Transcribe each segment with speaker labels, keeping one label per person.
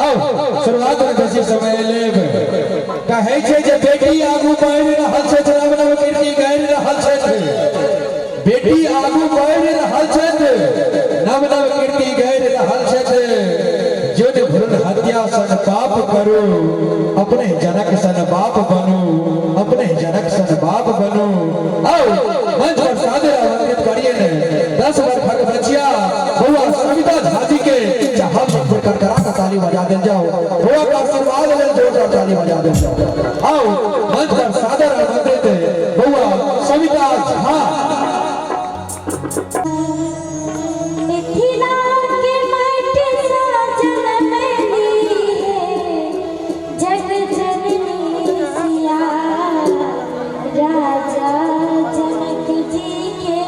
Speaker 1: आओ शुरुआत में बेसी समय लेब कहे छे जे बेटी आगू बढ़ रहल छै नव नव कीर्ति गाड़ि रहल छै बेटी आगू बढ़ रहल छै नव नव कीर्ति गाड़ि रहल छै जो भ्रूण हत्या सन पाप करो अपने जनक सन बाप बनो अपने जनक सन बाप बनो आओ मंच पर सादर आमंत्रित करिए ने 10 वर्ष बच्चिया हुआ सविता झाजी के जहां सब करकरा का ताली बजा दे जाओ हुआ का आशीर्वाद ले जोरदार ताली बजा दे जाओ आओ मंच पर सादर आमंत्रित हुआ सविता झा
Speaker 2: राजा जनक जी के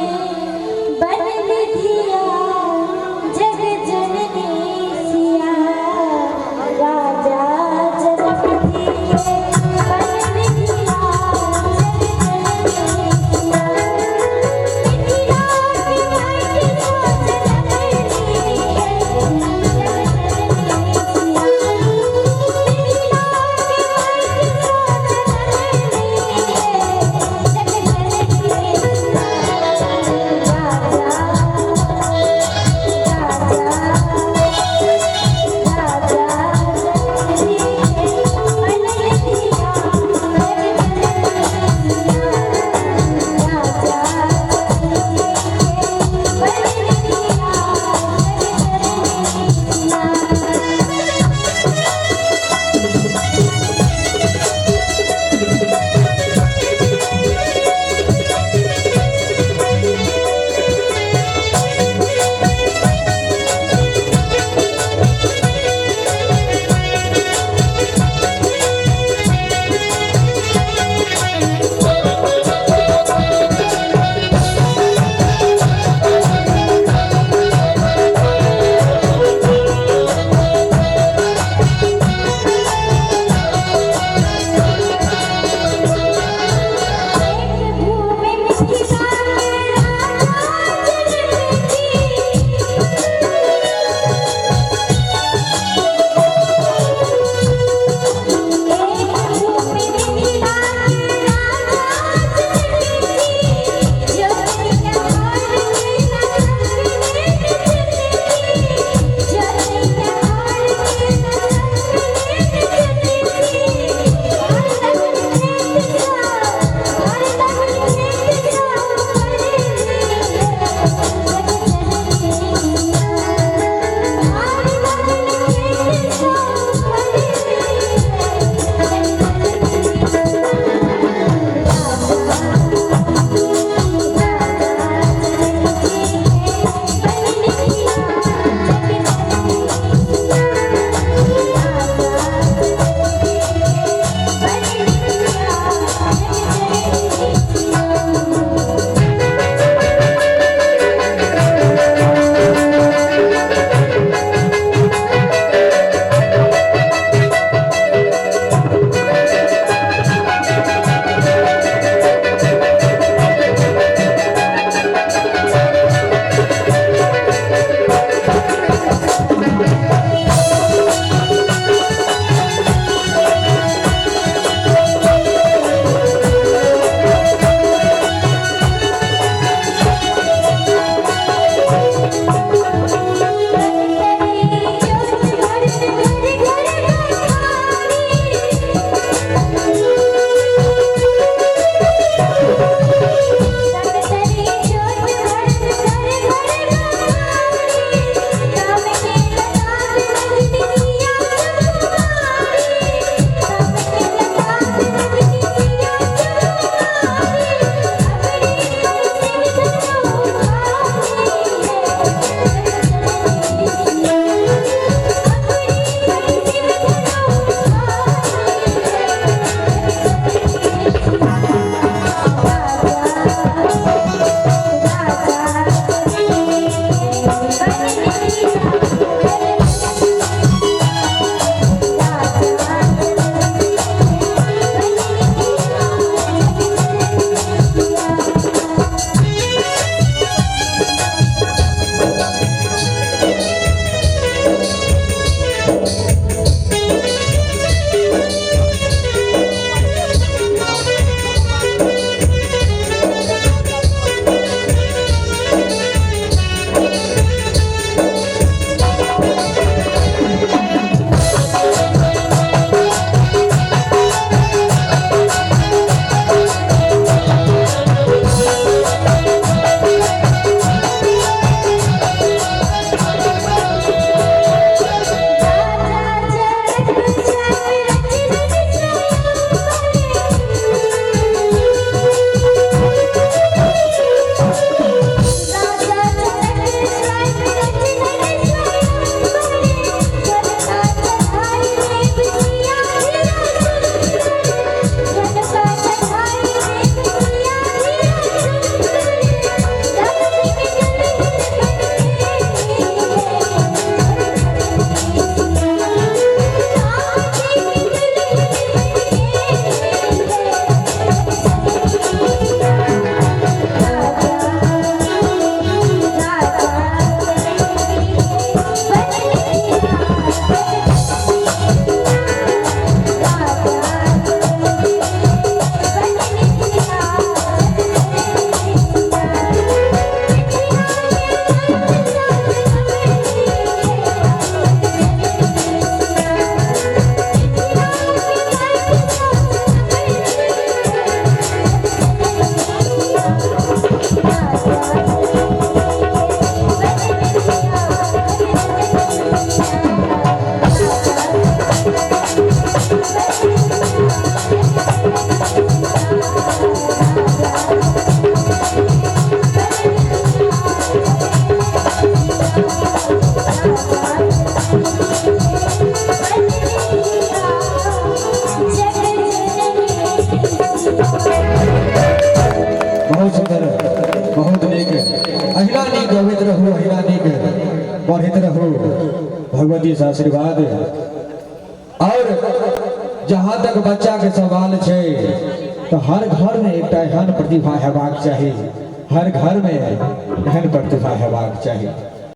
Speaker 1: बढ़ते रहो, भगवती से आशीर्वाद। और जहाँ तक बच्चा के सवाल है तो हर घर में एक एहन प्रतिभा हेबाक चाहिए, हर घर में एहन प्रतिभा हेबाक चाहिए।